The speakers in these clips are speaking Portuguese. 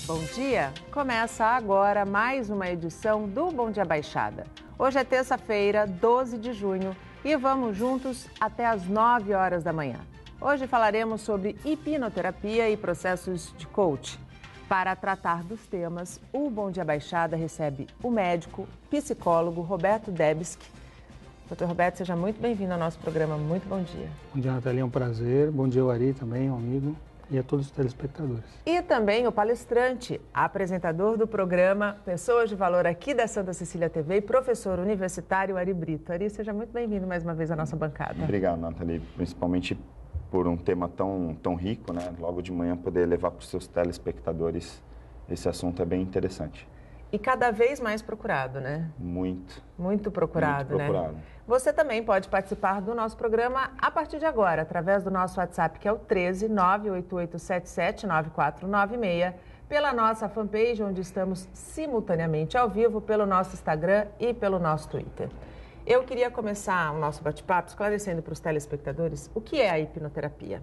Bom dia! Começa agora mais uma edição do Bom Dia Baixada. Hoje é terça-feira, 12 de junho e vamos juntos até às 9 horas da manhã. Hoje falaremos sobre hipnoterapia e processos de coaching. Para tratar dos temas, o Bom Dia Baixada recebe o médico, psicólogo Roberto Debski. Doutor Roberto, seja muito bem-vindo ao nosso programa. Muito bom dia. Bom dia, Nathalie, é um prazer. Bom dia, Ari, também, um amigo, e a todos os telespectadores. E também o palestrante, apresentador do programa Pessoas de Valor aqui da Santa Cecília TV e professor universitário Ari Brito. Ari, seja muito bem-vindo mais uma vez à nossa bancada. Obrigado, Nathalie, principalmente por um tema tão rico, né? Logo de manhã poder levar para os seus telespectadores esse assunto é bem interessante. E cada vez mais procurado, né? Muito. Muito procurado, muito procurado, né? Você também pode participar do nosso programa a partir de agora, através do nosso WhatsApp, que é o 13 98877 9496, pela nossa fanpage, onde estamos simultaneamente ao vivo, pelo nosso Instagram e pelo nosso Twitter. Eu queria começar o nosso bate-papo esclarecendo para os telespectadores o que é a hipnoterapia.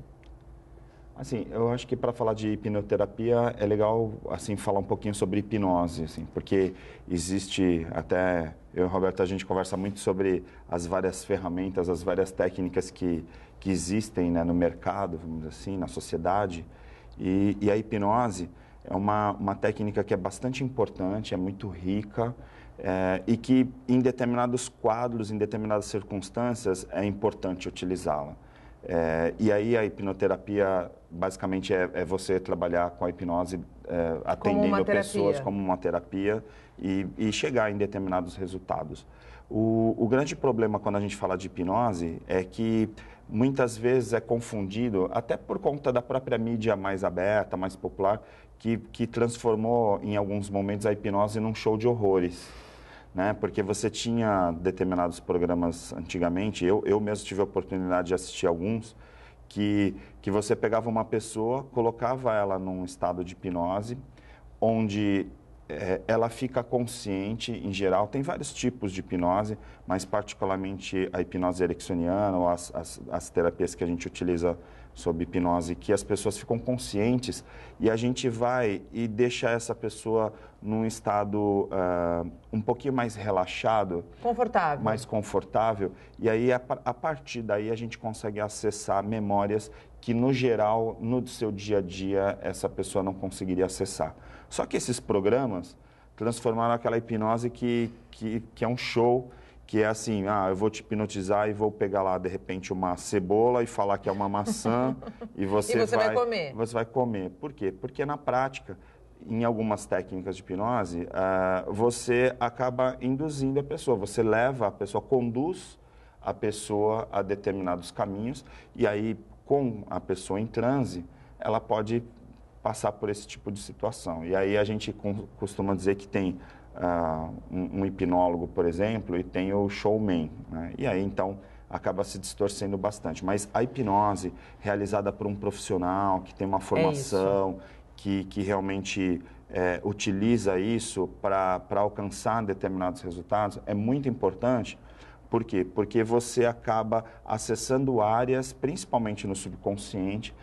Assim, eu acho que para falar de hipnoterapia é legal assim falar um pouquinho sobre hipnose, assim, porque existe até eu e o Roberto a gente conversa muito sobre as várias ferramentas, as várias técnicas que existem, né, no mercado, vamos dizer assim, na sociedade, e a hipnose é uma técnica que é bastante importante, é muito rica. E que em determinados quadros, em determinadas circunstâncias, é importante utilizá-la. E aí a hipnoterapia, basicamente, é você trabalhar com a hipnose, atendendo pessoas como uma terapia e chegar em determinados resultados. O grande problema quando a gente fala de hipnose é que muitas vezes é confundido, até por conta da própria mídia mais aberta, mais popular, que transformou em alguns momentos a hipnose num show de horrores. Né? Porque você tinha determinados programas antigamente, eu mesmo tive a oportunidade de assistir alguns, que você pegava uma pessoa, colocava ela num estado de hipnose, onde ela fica consciente, em geral, tem vários tipos de hipnose, mas particularmente a hipnose ericksoniana ou as terapias que a gente utiliza sob hipnose, que as pessoas ficam conscientes e a gente vai e deixa essa pessoa num estado um pouquinho mais relaxado. Confortável. Mais confortável. E aí, a partir daí, a gente consegue acessar memórias que, no geral, no seu dia a dia, essa pessoa não conseguiria acessar. Só que esses programas transformaram aquela hipnose que é um show, que é assim, eu vou te hipnotizar e vou pegar lá, de repente, uma cebola e falar que é uma maçã e você vai comer. Você vai comer. Por quê? Porque, na prática, em algumas técnicas de hipnose, você acaba induzindo a pessoa. Você leva a pessoa, conduz a pessoa a determinados caminhos e aí, com a pessoa em transe, ela pode passar por esse tipo de situação. E aí a gente costuma dizer que tem um hipnólogo, por exemplo, e tem o showman, né? E aí, então, acaba se distorcendo bastante. Mas a hipnose realizada por um profissional que tem uma formação, que realmente utiliza isso para alcançar determinados resultados, é muito importante. Por quê? Porque você acaba acessando áreas, principalmente no subconsciente.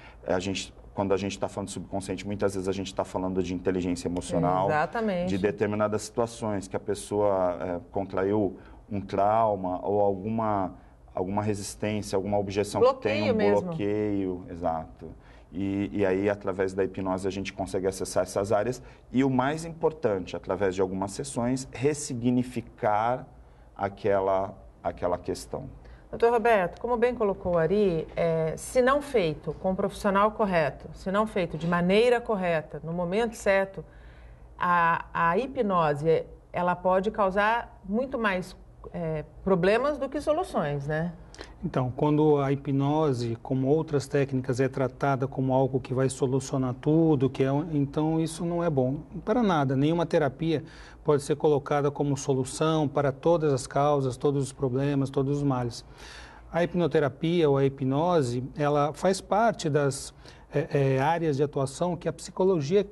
Quando a gente está falando de subconsciente, muitas vezes a gente está falando de inteligência emocional. Exatamente. De determinadas situações que a pessoa contraiu um trauma ou alguma resistência, alguma objeção bloqueio que tem, mesmo. Bloqueio, exato. E aí, através da hipnose, a gente consegue acessar essas áreas e o mais importante, através de algumas sessões, ressignificar aquela questão. Doutor Roberto, como bem colocou o Ari, se não feito com o profissional correto, se não feito de maneira correta, no momento certo, a hipnose ela pode causar muito mais problemas do que soluções, né? Então, quando a hipnose, como outras técnicas, é tratada como algo que vai solucionar tudo, então isso não é bom para nada. Nenhuma terapia pode ser colocada como solução para todas as causas, todos os problemas, todos os males. A hipnoterapia ou a hipnose, ela faz parte das áreas de atuação que a psicologia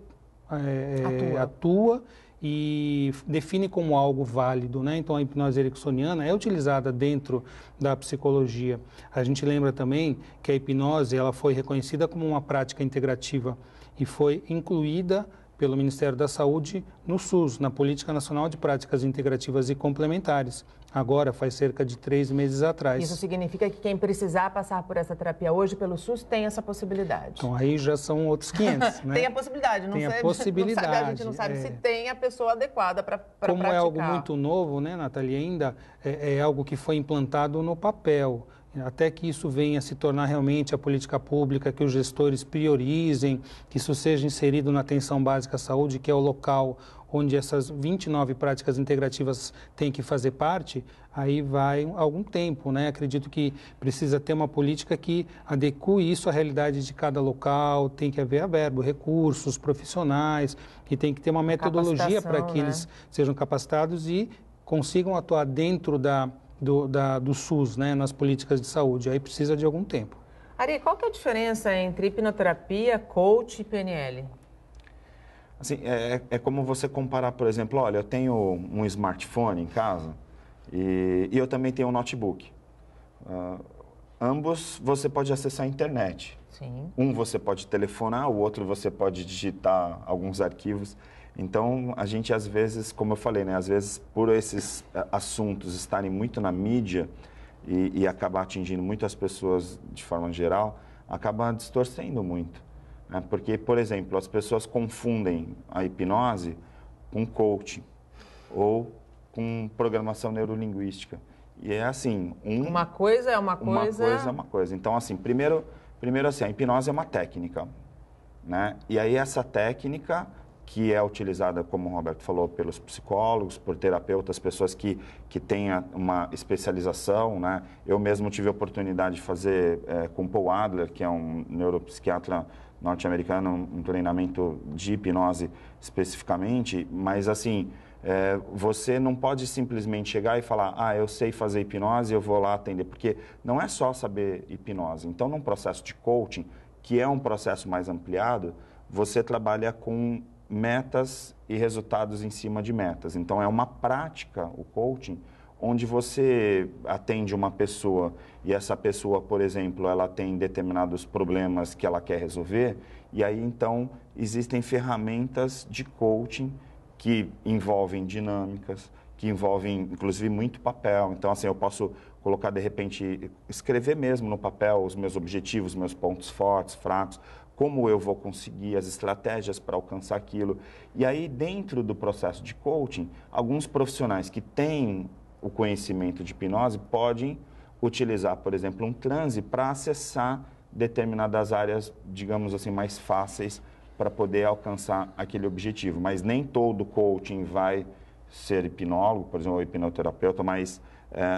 atua e define como algo válido, né? Então, a hipnose ericksoniana é utilizada dentro da psicologia. A gente lembra também que a hipnose ela foi reconhecida como uma prática integrativa e foi incluída pelo Ministério da Saúde no SUS, na Política Nacional de Práticas Integrativas e Complementares. Agora, faz cerca de 3 meses atrás. Isso significa que quem precisar passar por essa terapia hoje pelo SUS tem essa possibilidade. Então, aí já são outros 500, né? Tem a possibilidade, não tem sei, a possibilidade. Não sabe, a gente não sabe se tem a pessoa adequada para praticar. Como é algo muito novo, né, Nathalie, ainda é algo que foi implantado no papel. Até que isso venha a se tornar realmente a política pública, que os gestores priorizem, que isso seja inserido na atenção básica à saúde, que é o local onde essas 29 práticas integrativas têm que fazer parte, aí vai algum tempo, né? Acredito que precisa ter uma política que adeque isso à realidade de cada local, tem que haver verbo, recursos, profissionais, e tem que ter uma metodologia para que eles sejam capacitados e consigam atuar dentro do SUS, né, nas políticas de saúde. Aí precisa de algum tempo. Ari, qual que é a diferença entre hipnoterapia, coach e PNL? Assim, é como você comparar, por exemplo, olha, eu tenho um smartphone em casa e eu também tenho um notebook. Ambos você pode acessar a internet. Sim. Um você pode telefonar, o outro você pode digitar alguns arquivos. Então, a gente às vezes, como eu falei, né, às vezes por esses assuntos estarem muito na mídia e acabar atingindo muitas pessoas de forma geral, acaba distorcendo muito. Porque, por exemplo, as pessoas confundem a hipnose com coaching ou com programação neurolinguística. E é assim... Uma coisa é uma coisa... Uma coisa é uma coisa. Então, assim, primeiro assim, a hipnose é uma técnica, né? E aí essa técnica, que é utilizada, como o Roberto falou, pelos psicólogos, por terapeutas, pessoas que têm uma especialização, né? Eu mesmo tive a oportunidade de fazer com Paul Adler, que é um neuropsiquiatra norte-americano, um treinamento de hipnose especificamente, mas assim, você não pode simplesmente chegar e falar, eu sei fazer hipnose, eu vou lá atender, porque não é só saber hipnose. Então, num processo de coaching, que é um processo mais ampliado, você trabalha com metas e resultados em cima de metas. Então, é uma prática, o coaching, onde você atende uma pessoa e essa pessoa, por exemplo, ela tem determinados problemas que ela quer resolver, e aí, então, existem ferramentas de coaching que envolvem dinâmicas, que envolvem, inclusive, muito papel. Então, assim, eu posso colocar, de repente, escrever mesmo no papel os meus objetivos, meus pontos fortes, fracos, como eu vou conseguir as estratégias para alcançar aquilo. E aí, dentro do processo de coaching, alguns profissionais que têm o conhecimento de hipnose podem utilizar, por exemplo, um transe para acessar determinadas áreas, digamos assim, mais fáceis para poder alcançar aquele objetivo. Mas nem todo coaching vai ser hipnólogo, por exemplo, ou hipnoterapeuta, mas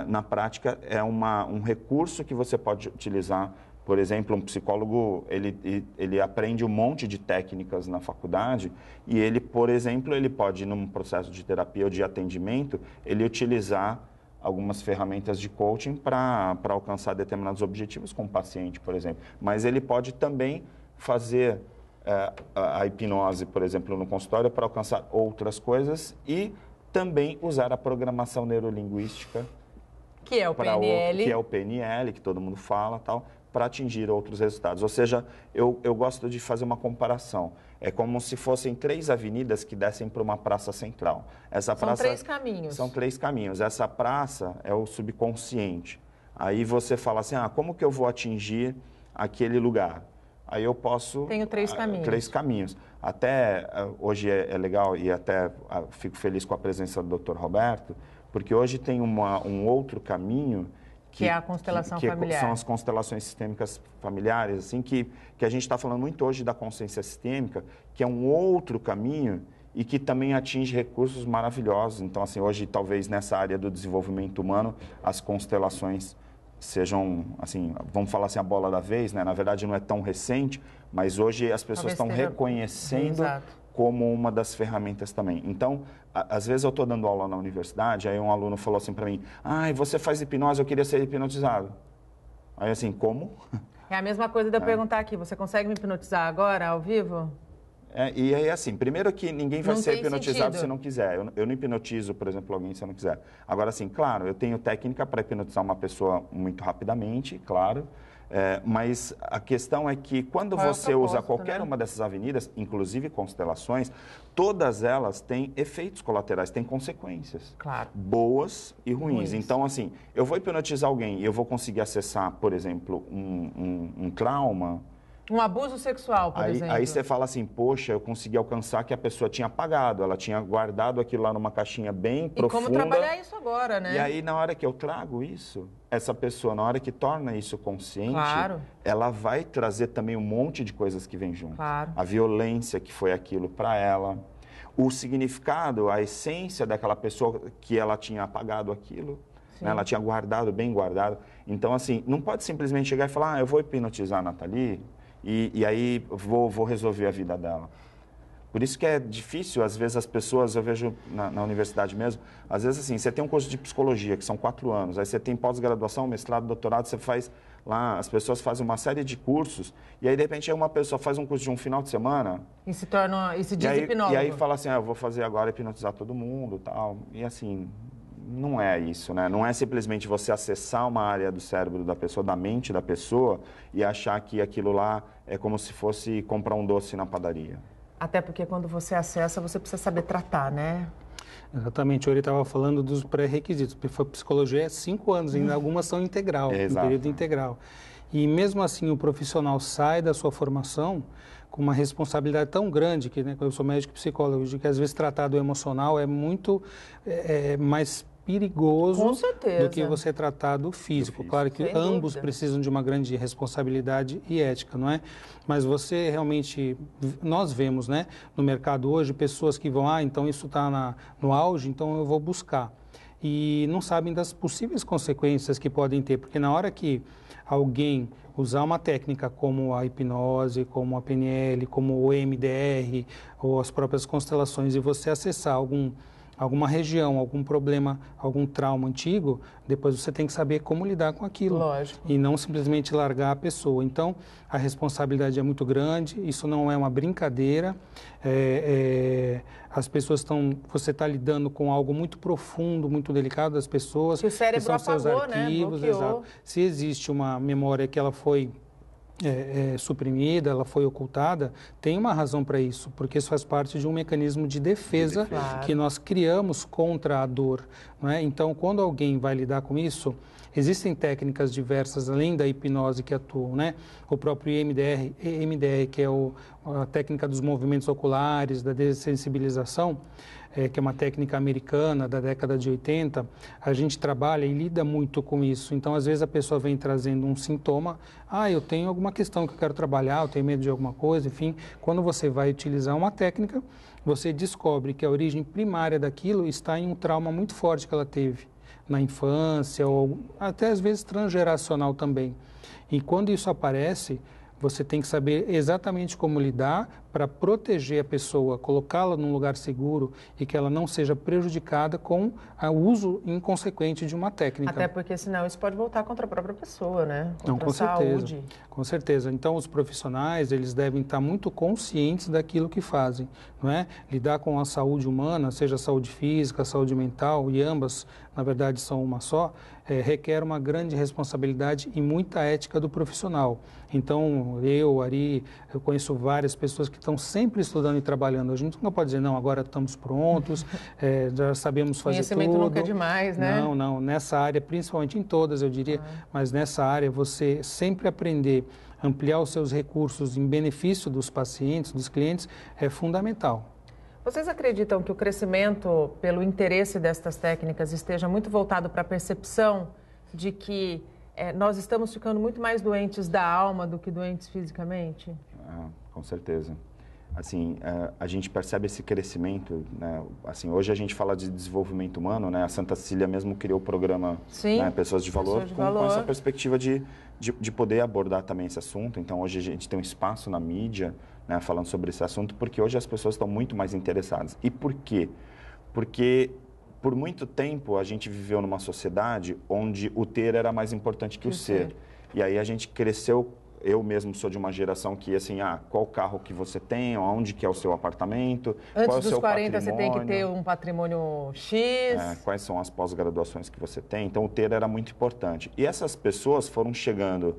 na prática é um recurso que você pode utilizar. Por exemplo, um psicólogo, ele aprende um monte de técnicas na faculdade e ele, por exemplo, ele pode, num processo de terapia ou de atendimento, ele utilizar algumas ferramentas de coaching para alcançar determinados objetivos com o paciente, por exemplo. Mas ele pode também fazer a hipnose, por exemplo, no consultório para alcançar outras coisas e também usar a programação neurolinguística, que é o PNL, que é o PNL, que todo mundo fala, tal, para atingir outros resultados. Ou seja, eu gosto de fazer uma comparação. É como se fossem 3 avenidas que descem para uma praça central. São 3 caminhos. São 3 caminhos. Essa praça é o subconsciente. Aí você fala assim, como que eu vou atingir aquele lugar? Aí eu posso... Tenho 3 caminhos. 3 caminhos. Até hoje é legal e até fico feliz com a presença do Dr. Roberto, porque hoje tem um outro caminho que é a constelação familiar. São as constelações sistêmicas familiares, assim, que a gente está falando muito hoje da consciência sistêmica, que é um outro caminho e que também atinge recursos maravilhosos. Então, assim, hoje, talvez nessa área do desenvolvimento humano, as constelações sejam, assim, vamos falar assim, a bola da vez, né? Na verdade, não é tão recente, mas hoje as pessoas estão reconhecendo como uma das ferramentas também. Então, às vezes eu estou dando aula na universidade, aí um aluno falou assim para mim, você faz hipnose, eu queria ser hipnotizado. Aí assim, como? É a mesma coisa de eu perguntar aqui, você consegue me hipnotizar agora, ao vivo? E aí assim, primeiro que ninguém vai ser hipnotizado se não quiser. Eu não hipnotizo, por exemplo, alguém se não quiser. Agora assim, claro, eu tenho técnica para hipnotizar uma pessoa muito rapidamente, claro. Mas a questão é que quando Qual é o você usa propósito, qualquer né? uma dessas avenidas, inclusive constelações, todas elas têm efeitos colaterais, têm consequências. Claro. Boas e ruins. Ruins. Então, assim, eu vou hipnotizar alguém e eu vou conseguir acessar, por exemplo, um trauma. Um abuso sexual, por exemplo. Aí você fala assim, poxa, eu consegui alcançar que a pessoa tinha apagado, ela tinha guardado aquilo lá numa caixinha bem profunda. E como trabalhar isso agora, né? E aí, na hora que eu trago isso, essa pessoa, na hora que torna isso consciente, Claro. ela vai trazer também um monte de coisas que vem junto. Claro. A violência que foi aquilo para ela, o significado, a essência daquela pessoa que ela tinha apagado aquilo, né? Ela tinha guardado, bem guardado. Então, assim, não pode simplesmente chegar e falar, eu vou hipnotizar a Nathalie e aí vou resolver a vida dela. Por isso que é difícil, às vezes as pessoas, eu vejo na universidade mesmo, às vezes assim, você tem um curso de psicologia, que são 4 anos, aí você tem pós-graduação, mestrado, doutorado, você faz lá, as pessoas fazem uma série de cursos, e aí de repente uma pessoa faz um curso de um final de semana... E se diz hipnólogo. E aí fala assim, eu vou fazer agora hipnotizar todo mundo e tal, e assim... Não é isso, né? Não é simplesmente você acessar uma área do cérebro da pessoa, da mente da pessoa, e achar que aquilo lá é como se fosse comprar um doce na padaria. Até porque quando você acessa, você precisa saber tratar, né? Exatamente, ele estava falando dos pré-requisitos. Psicologia é 5 anos, ainda algumas são integral, em período integral. E mesmo assim o profissional sai da sua formação com uma responsabilidade tão grande, que né, eu sou médico e psicólogo, de que às vezes tratar do emocional é muito mais perigoso Com certeza. do que você tratar do físico. Claro que Sem ambos dúvida. precisam de uma grande responsabilidade e ética, não é? Mas você realmente, nós vemos, né, no mercado hoje, pessoas que vão, então isso está no auge, então eu vou buscar. E não sabem das possíveis consequências que podem ter, porque na hora que alguém usar uma técnica como a hipnose, como a PNL, como o EMDR ou as próprias constelações e você acessar alguma região, algum problema, algum trauma antigo, depois você tem que saber como lidar com aquilo. Lógico. E não simplesmente largar a pessoa. Então, a responsabilidade é muito grande, isso não é uma brincadeira. As pessoas você está lidando com algo muito profundo, muito delicado das pessoas. Que o cérebro que são seus apagou, arquivos, né? Bloqueou. exato. Se existe uma memória que ela foi suprimida, ela foi ocultada, tem uma razão para isso, porque isso faz parte de um mecanismo de defesa Claro. que nós criamos contra a dor. Não é? Então, quando alguém vai lidar com isso, existem técnicas diversas, além da hipnose que atuam, né? O próprio EMDR, que é a técnica dos movimentos oculares, da dessensibilização, que é uma técnica americana da década de 80, a gente trabalha e lida muito com isso. Então, às vezes, a pessoa vem trazendo um sintoma, eu tenho alguma questão que eu quero trabalhar, eu tenho medo de alguma coisa, enfim. Quando você vai utilizar uma técnica, você descobre que a origem primária daquilo está em um trauma muito forte que ela teve na infância, ou até às vezes transgeracional também. E quando isso aparece, você tem que saber exatamente como lidar para proteger a pessoa, colocá-la num lugar seguro e que ela não seja prejudicada com o uso inconsequente de uma técnica. Até porque senão isso pode voltar contra a própria pessoa, né? Contra Não, com a saúde. certeza. Com certeza. Então, os profissionais, eles devem estar muito conscientes daquilo que fazem, não é? Lidar com a saúde humana, seja a saúde física, a saúde mental, e ambas, na verdade, são uma só, requer uma grande responsabilidade e muita ética do profissional. Então, Ari, eu conheço várias pessoas que estão sempre estudando e trabalhando. A gente nunca pode dizer, não, agora estamos prontos, já sabemos fazer Conhecimento tudo. nunca é demais, né? Não. Nessa área, principalmente em todas, eu diria, mas nessa área, você sempre aprender, ampliar os seus recursos em benefício dos pacientes, dos clientes, é fundamental. Vocês acreditam que o crescimento pelo interesse destas técnicas esteja muito voltado para a percepção de que nós estamos ficando muito mais doentes da alma do que doentes fisicamente? Com certeza. Assim, a gente percebe esse crescimento, né? Assim, hoje a gente fala de desenvolvimento humano, né? A Santa Cecília mesmo criou o programa, né? Pessoas de Valor, com essa perspectiva de poder abordar também esse assunto. Então, hoje a gente tem um espaço na mídia, né, falando sobre esse assunto, porque hoje as pessoas estão muito mais interessadas. E por quê? Porque por muito tempo a gente viveu numa sociedade onde o ter era mais importante que o ser. E aí a gente cresceu. Eu mesmo sou de uma geração que, assim, qual carro que você tem, onde que é o seu apartamento, Antes qual é o dos seu 40 patrimônio, você tem que ter um patrimônio X. Quais são as pós-graduações que você tem. Então, o ter era muito importante. E essas pessoas foram chegando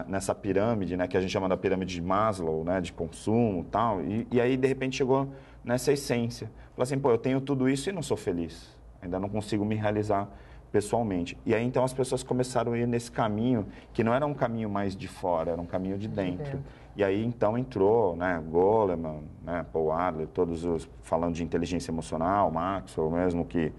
nessa pirâmide, né, que a gente chama da pirâmide de Maslow, né, de consumo e tal, e aí de repente chegou nessa essência. Falou assim, pô, eu tenho tudo isso e não sou feliz, ainda não consigo me realizar pessoalmente. E aí então as pessoas começaram a ir nesse caminho, que não era um caminho mais de fora, era um caminho de dentro. E aí então entrou, né, Goleman, né, Paul Adler, todos os falando de inteligência emocional, Maxwell mesmo, que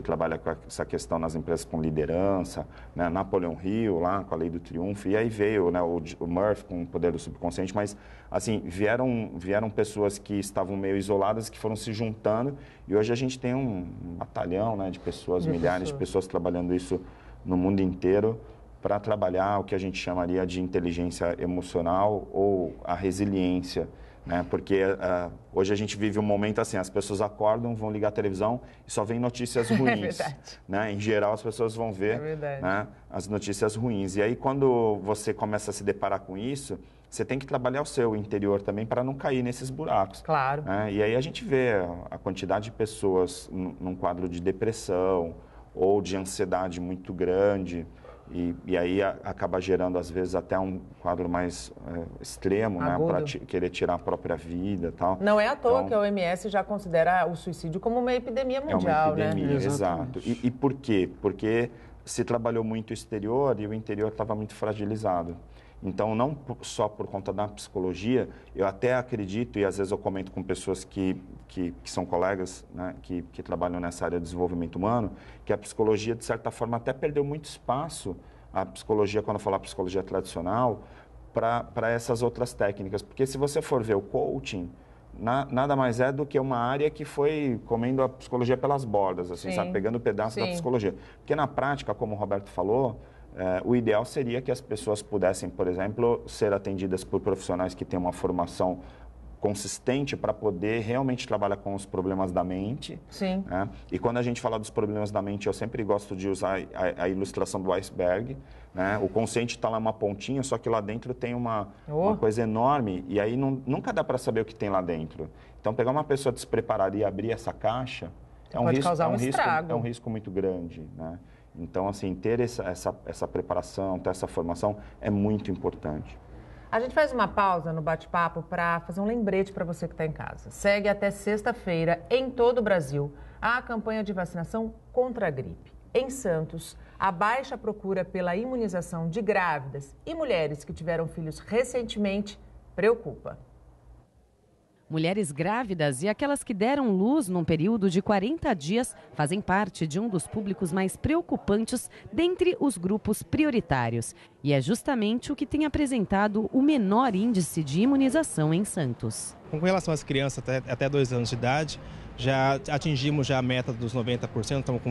trabalha com essa questão nas empresas com liderança, né, Napoleon Hill lá com a Lei do Triunfo, e aí veio, né, o Murphy com o poder do subconsciente, mas assim, vieram pessoas que estavam meio isoladas, que foram se juntando, e hoje a gente tem um batalhão, né, de pessoas, milhares de pessoas trabalhando isso no mundo inteiro, para trabalhar o que a gente chamaria de inteligência emocional ou a resiliência, né? Porque hoje a gente vive um momento assim, as pessoas acordam, vão ligar a televisão e só vem notícias ruins. Né? Em geral, as pessoas vão ver né, as notícias ruins. E aí, quando você começa a se deparar com isso, você tem que trabalhar o seu interior também para não cair nesses buracos. Claro. Né? E aí a gente vê a quantidade de pessoas num quadro de depressão ou de ansiedade muito grande. E aí acaba gerando, às vezes, até um quadro mais extremo, né, para querer tirar a própria vida e tal. Não é à toa que a OMS já considera o suicídio como uma epidemia mundial, né? É uma epidemia, né? Exato. E por quê? Porque se trabalhou muito o exterior e o interior estava muito fragilizado. Então, não só por conta da psicologia, eu até acredito, e às vezes eu comento com pessoas que são colegas, né, que trabalham nessa área de desenvolvimento humano, que a psicologia, de certa forma, até perdeu muito espaço, a psicologia, quando eu falar psicologia tradicional, para essas outras técnicas. Porque se você for ver o coaching, nada mais é do que uma área que foi comendo a psicologia pelas bordas, assim, sabe? Pegando pedaços da psicologia. Porque na prática, como o Roberto falou, o ideal seria que as pessoas pudessem, por exemplo, ser atendidas por profissionais que têm uma formação consistente para poder realmente trabalhar com os problemas da mente. Sim. Né? E quando a gente fala dos problemas da mente, eu sempre gosto de usar a ilustração do iceberg. Né? O consciente está lá uma pontinha, só que lá dentro tem uma coisa enorme e aí nunca dá para saber o que tem lá dentro. Então, pegar uma pessoa despreparada e abrir essa caixa pode causar um estrago. É um risco muito grande, né? Então, assim, ter essa preparação, ter essa formação é muito importante. A gente faz uma pausa no bate-papo para fazer um lembrete para você que está em casa. Segue até sexta-feira, em todo o Brasil, a campanha de vacinação contra a gripe. Em Santos, a baixa procura pela imunização de grávidas e mulheres que tiveram filhos recentemente preocupa. Mulheres grávidas e aquelas que deram luz num período de 40 dias fazem parte de um dos públicos mais preocupantes dentre os grupos prioritários. E é justamente o que tem apresentado o menor índice de imunização em Santos. Com relação às crianças até 2 anos de idade, já atingimos a meta dos 90%,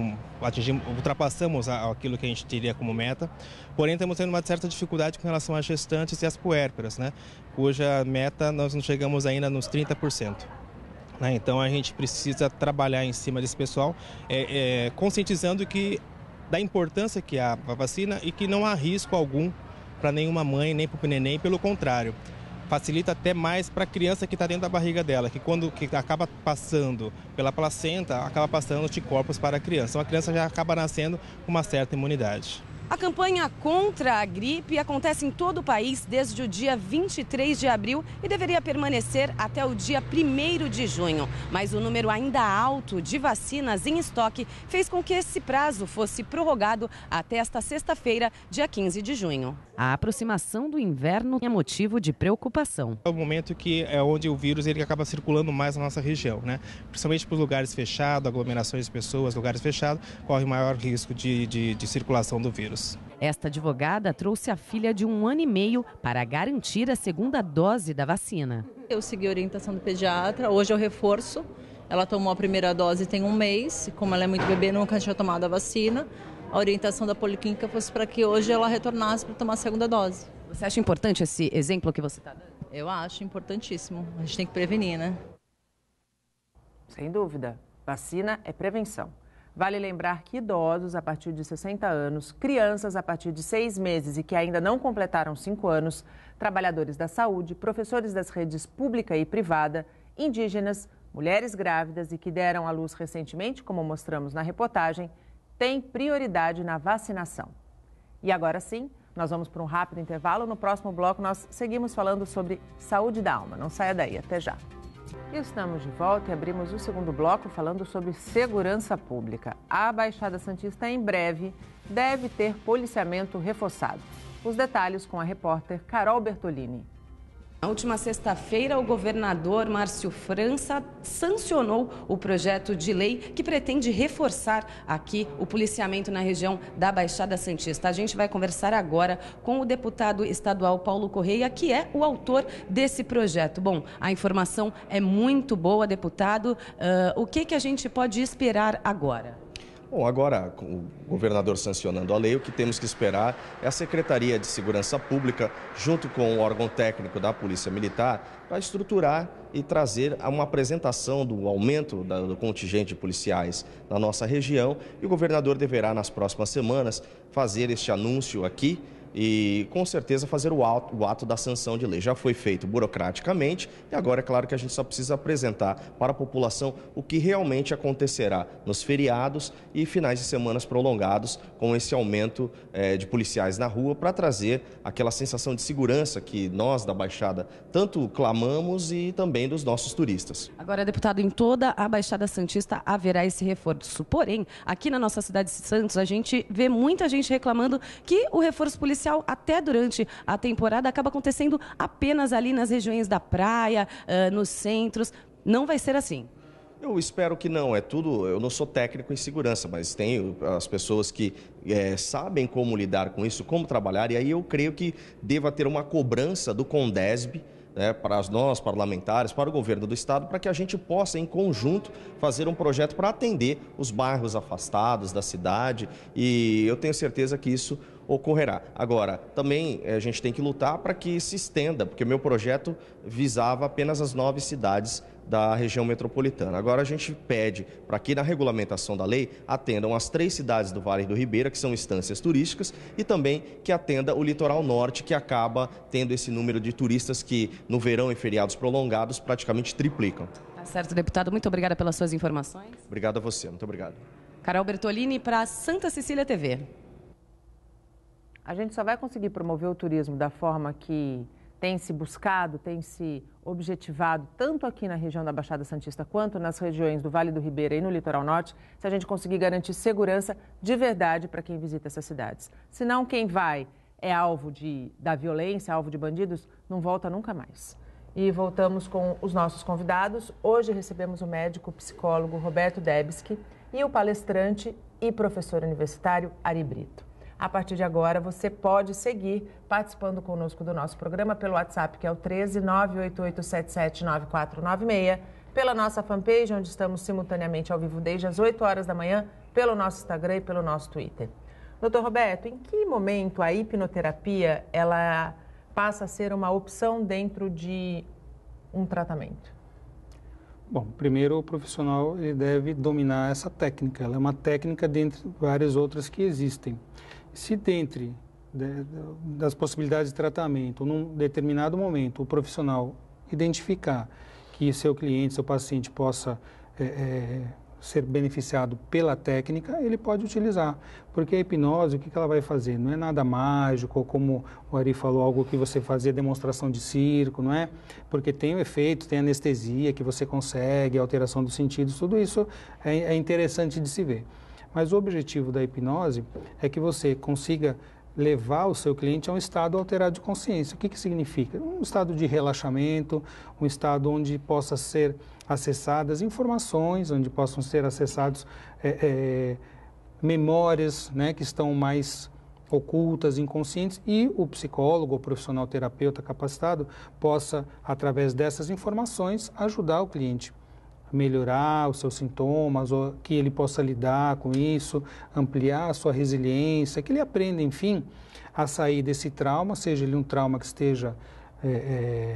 ultrapassamos aquilo que a gente teria como meta, porém estamos tendo uma certa dificuldade com relação às gestantes e às puérperas, né, cuja meta nós não chegamos ainda nos 30%. Né, então a gente precisa trabalhar em cima desse pessoal, conscientizando da importância que há a vacina e que não há risco algum para nenhuma mãe, nem para o neném, pelo contrário. Facilita até mais para a criança que está dentro da barriga dela, que quando acaba passando pela placenta, acaba passando anticorpos para a criança. Então a criança já acaba nascendo com uma certa imunidade. A campanha contra a gripe acontece em todo o país desde o dia 23 de abril e deveria permanecer até o dia 1º de junho. Mas o número ainda alto de vacinas em estoque fez com que esse prazo fosse prorrogado até esta sexta-feira, dia 15 de junho. A aproximação do inverno é motivo de preocupação. É o momento que é onde o vírus ele acaba circulando mais na nossa região, né? Principalmente para os lugares fechados, aglomerações de pessoas, lugares fechados, corre maior risco de circulação do vírus. Esta advogada trouxe a filha de 1 ano e meio para garantir a 2ª dose da vacina. Eu segui a orientação do pediatra, hoje é o reforço. Ela tomou a primeira dose tem 1 mês, como ela é muito bebê, nunca tinha tomado a vacina. A orientação da policlínica fosse para que hoje ela retornasse para tomar a 2ª dose. Você acha importante esse exemplo que você está dando? Eu acho importantíssimo. A gente tem que prevenir, né? Sem dúvida. Vacina é prevenção. Vale lembrar que idosos a partir de 60 anos, crianças a partir de 6 meses e que ainda não completaram 5 anos, trabalhadores da saúde, professores das redes pública e privada, indígenas, mulheres grávidas e que deram à luz recentemente, como mostramos na reportagem, têm prioridade na vacinação. E agora sim, Nós vamos para um rápido intervalo. No próximo bloco, nós seguimos falando sobre saúde da alma. Não saia daí, até já. Estamos de volta e abrimos o segundo bloco falando sobre segurança pública. A Baixada Santista, em breve, deve ter policiamento reforçado. Os detalhes com a repórter Carol Bertolini. Na última sexta-feira, o governador Márcio França sancionou o projeto de lei que pretende reforçar aqui o policiamento na região da Baixada Santista. A gente vai conversar agora com o deputado estadual Paulo Correia, que é o autor desse projeto. Bom, a informação é muito boa, deputado. O que a gente pode esperar agora? Bom, agora, com o governador sancionando a lei, o que temos que esperar é a Secretaria de Segurança Pública, junto com o órgão técnico da Polícia Militar, para estruturar e trazer uma apresentação do aumento do contingente de policiais na nossa região. E o governador deverá, nas próximas semanas, fazer este anúncio aqui e, com certeza, fazer o ato da sanção de lei. Já foi feito burocraticamente e agora é claro que a gente só precisa apresentar para a população o que realmente acontecerá nos feriados e finais de semanas prolongados com esse aumento de policiais na rua para trazer aquela sensação de segurança que nós da Baixada tanto clamamos e também dos nossos turistas. Agora, deputado, em toda a Baixada Santista haverá esse reforço. Porém, aqui na nossa cidade de Santos, a gente vê muita gente reclamando que o reforço policial até durante a temporada acaba acontecendo apenas ali nas regiões da praia, nos centros. Não vai ser assim. Eu espero que não, eu não sou técnico em segurança, mas tenho as pessoas que sabem como lidar com isso, como trabalhar, e aí eu creio que deva ter uma cobrança do Condesb, para nós parlamentares, para o governo do estado, para que a gente possa, em conjunto, fazer um projeto para atender os bairros afastados da cidade, e eu tenho certeza que isso ocorrerá. Agora, também a gente tem que lutar para que se estenda, porque meu projeto visava apenas as 9 cidades da região metropolitana. Agora a gente pede para que na regulamentação da lei atendam as 3 cidades do Vale do Ribeira, que são instâncias turísticas, e também que atenda o litoral norte, que acaba tendo esse número de turistas que no verão e feriados prolongados praticamente triplicam. Tá certo, deputado. Muito obrigada pelas suas informações. Obrigado a você. Muito obrigado. Carol Bertolini para Santa Cecília TV. A gente só vai conseguir promover o turismo da forma que tem se buscado, tem se objetivado, tanto aqui na região da Baixada Santista quanto nas regiões do Vale do Ribeira e no Litoral Norte, se a gente conseguir garantir segurança de verdade para quem visita essas cidades. Senão, quem vai é alvo da violência, alvo de bandidos, não volta nunca mais. E voltamos com os nossos convidados. Hoje recebemos o médico psicólogo Roberto Debski e o palestrante e professor universitário Ari Brito. A partir de agora, você pode seguir participando conosco do nosso programa pelo WhatsApp, que é o 13988779496, pela nossa fanpage, onde estamos simultaneamente ao vivo desde as 8 horas da manhã, pelo nosso Instagram e pelo nosso Twitter. Doutor Roberto, em que momento a hipnoterapia ela passa a ser uma opção dentro de um tratamento? Bom, primeiro o profissional ele deve dominar essa técnica. Ela é uma técnica dentre várias outras que existem. Se dentre das possibilidades de tratamento, num determinado momento, o profissional identificar que seu cliente, seu paciente possa ser beneficiado pela técnica, ele pode utilizar. Porque a hipnose, o que ela vai fazer? Não é nada mágico, como o Ari falou, algo que você fazia demonstração de circo, não é? Porque tem o efeito, tem anestesia que você consegue, alteração dos sentidos, tudo isso é interessante de se ver. Mas o objetivo da hipnose é que você consiga levar o seu cliente a um estado alterado de consciência. O que significa? Um estado de relaxamento, um estado onde possa ser acessadas informações, onde possam ser acessados memórias, né, que estão mais ocultas, inconscientes, e o psicólogo, o profissional terapeuta capacitado, possa, através dessas informações, ajudar o cliente a melhorar os seus sintomas, ou que ele possa lidar com isso, ampliar a sua resiliência, que ele aprenda, enfim, a sair desse trauma, seja ele um trauma que esteja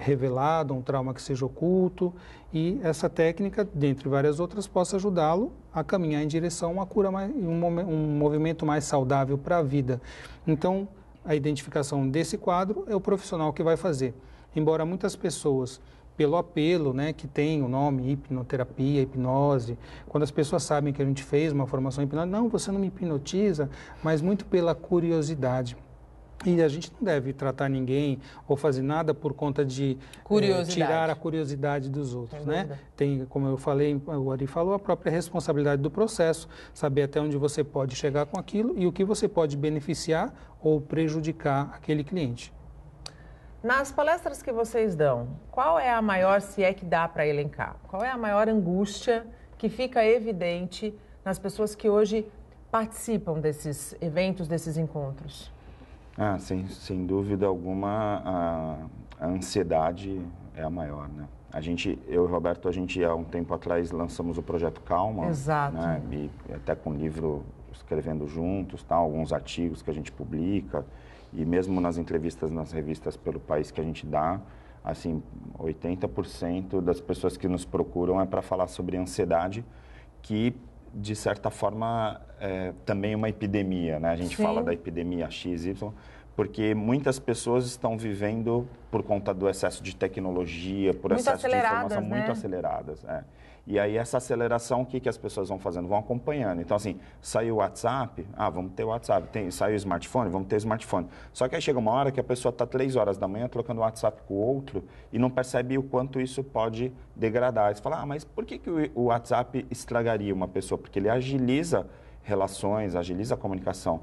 revelado, um trauma que seja oculto, e essa técnica, dentre várias outras, possa ajudá-lo a caminhar em direção a uma cura, um movimento mais saudável para a vida. Então, a identificação desse quadro é o profissional que vai fazer. Embora muitas pessoas, pelo apelo, né, que tem o nome hipnoterapia, hipnose, quando as pessoas sabem que a gente fez uma formação em hipnose, não, você não me hipnotiza, mas muito pela curiosidade. E a gente não deve tratar ninguém ou fazer nada por conta de tirar a curiosidade dos outros, né? Tem, como eu falei, o Ari falou, a própria responsabilidade do processo, saber até onde você pode chegar com aquilo e o que você pode beneficiar ou prejudicar aquele cliente. Nas palestras que vocês dão, qual é a maior, se é que dá para elencar, qual é a maior angústia que fica evidente nas pessoas que hoje participam desses eventos, desses encontros? Sem dúvida alguma, a ansiedade é a maior, né? Eu e o Roberto, há um tempo atrás lançamos o projeto Calma. Exato. Né? E até com livro escrevendo juntos, alguns artigos que a gente publica, e mesmo nas entrevistas nas revistas pelo país que a gente dá, assim, 80% das pessoas que nos procuram é para falar sobre ansiedade, que de certa forma também é uma epidemia, né? A gente fala da epidemia XY, porque muitas pessoas estão vivendo por conta do excesso de tecnologia, por excesso de informação, muito aceleradas. E aí essa aceleração, o que as pessoas vão fazendo? Vão acompanhando. Então, assim, saiu o WhatsApp, vamos ter o WhatsApp. Saiu o smartphone, vamos ter o smartphone. Só que aí chega uma hora que a pessoa está 3 horas da manhã trocando o WhatsApp com o outro e não percebe o quanto isso pode degradar. Aí você fala, mas por que o WhatsApp estragaria uma pessoa? Porque ele agiliza relações, agiliza a comunicação.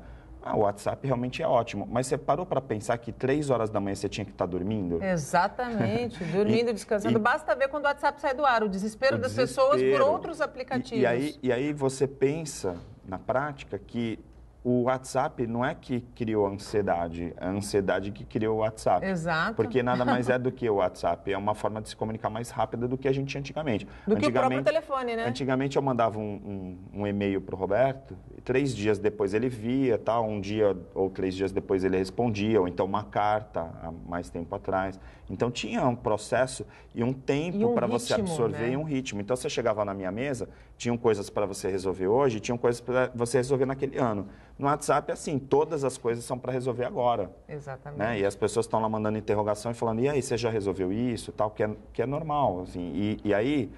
O WhatsApp realmente é ótimo, mas você parou para pensar que 3 horas da manhã você tinha que estar dormindo? Exatamente, dormindo, descansando. Basta ver quando o WhatsApp sai do ar, o desespero das pessoas por outros aplicativos. E aí você pensa, na prática, que o WhatsApp não é que criou a ansiedade, é a ansiedade que criou o WhatsApp. Exato. Porque nada mais é do que o WhatsApp, é uma forma de se comunicar mais rápida do que a gente tinha antigamente. Que o próprio telefone, né? Antigamente eu mandava um e-mail para o Roberto, e 3 dias depois ele via, um dia ou 3 dias depois ele respondia, ou então uma carta há mais tempo atrás. Então tinha um processo e um tempo para você absorver, né? E um ritmo. Então você chegava na minha mesa, tinham coisas para você resolver hoje, tinham coisas para você resolver naquele ano. No WhatsApp, assim, todas as coisas são para resolver agora. Exatamente. Né? E as pessoas estão lá mandando interrogação e falando, e aí, você já resolveu isso? Tal, que é normal. Assim. E aí,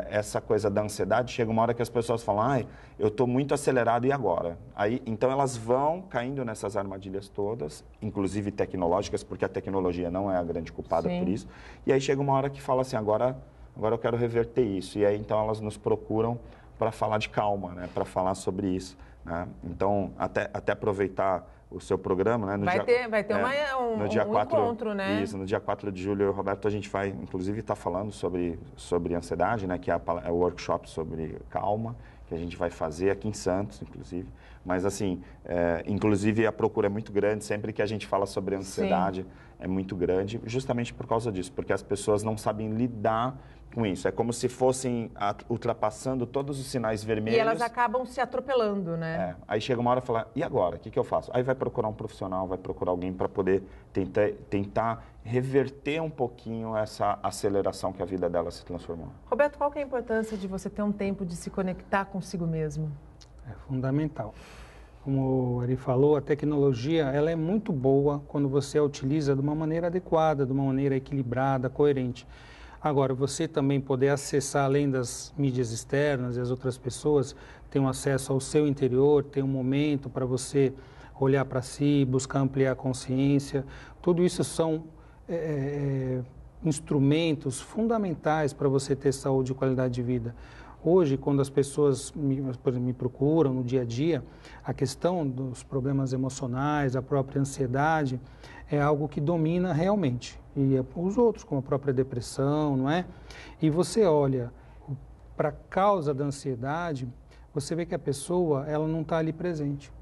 essa coisa da ansiedade, chega uma hora que as pessoas falam, eu estou muito acelerado, e agora? Aí, então, elas vão caindo nessas armadilhas todas, inclusive tecnológicas, porque a tecnologia não é a grande culpada por isso. E aí chega uma hora que fala assim, agora eu quero reverter isso. E aí, então, elas nos procuram para falar de calma, né? Para falar sobre isso. Né? Então, até aproveitar o seu programa, né? Vai ter um encontro, né? Isso, no dia 4 de julho, eu e o Roberto, a gente vai, inclusive, estar falando sobre ansiedade, né? Que é o workshop sobre calma, que a gente vai fazer aqui em Santos, inclusive. Mas, assim, inclusive, a procura é muito grande, sempre que a gente fala sobre ansiedade, é muito grande, justamente por causa disso, porque as pessoas não sabem lidar com isso. É como se fossem ultrapassando todos os sinais vermelhos. E elas acabam se atropelando, né? Aí chega uma hora e fala, e agora? O que eu faço? Aí vai procurar um profissional, vai procurar alguém para poder tentar reverter um pouquinho essa aceleração que a vida dela se transformou. Roberto, qual que é a importância de você ter um tempo de se conectar consigo mesmo? É fundamental. Como o Ari falou, a tecnologia ela é muito boa quando você a utiliza de uma maneira adequada, de uma maneira equilibrada, coerente. Agora, você também poder acessar, além das mídias externas e as outras pessoas, ter um acesso ao seu interior, ter um momento para você olhar para si, buscar ampliar a consciência. Tudo isso são instrumentos fundamentais para você ter saúde e qualidade de vida. Hoje, quando as pessoas me procuram no dia a dia, a questão dos problemas emocionais, a própria ansiedade, é algo que domina realmente. E os outros, como a própria depressão, não é? E você olha para a causa da ansiedade, você vê que a pessoa ela não está ali presente.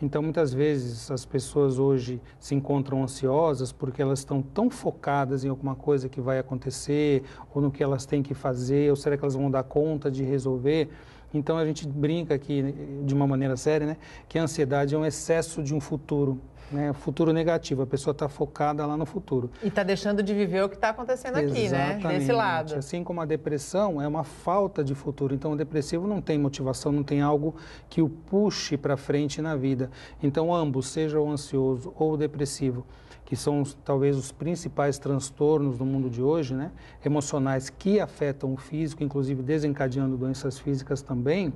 Então, muitas vezes, as pessoas hoje se encontram ansiosas porque elas estão tão focadas em alguma coisa que vai acontecer, ou no que elas têm que fazer, ou será que elas vão dar conta de resolver? Então, a gente brinca aqui, de uma maneira séria, né, que a ansiedade é um excesso de um futuro, né, futuro negativo. A pessoa está focada lá no futuro. E está deixando de viver o que está acontecendo aqui, né? Desse lado. Assim como a depressão é uma falta de futuro. Então, o depressivo não tem motivação, não tem algo que o puxe para frente na vida. Então, ambos, seja o ansioso ou o depressivo, que são talvez os principais transtornos do mundo de hoje, né, emocionais que afetam o físico, inclusive desencadeando doenças físicas também,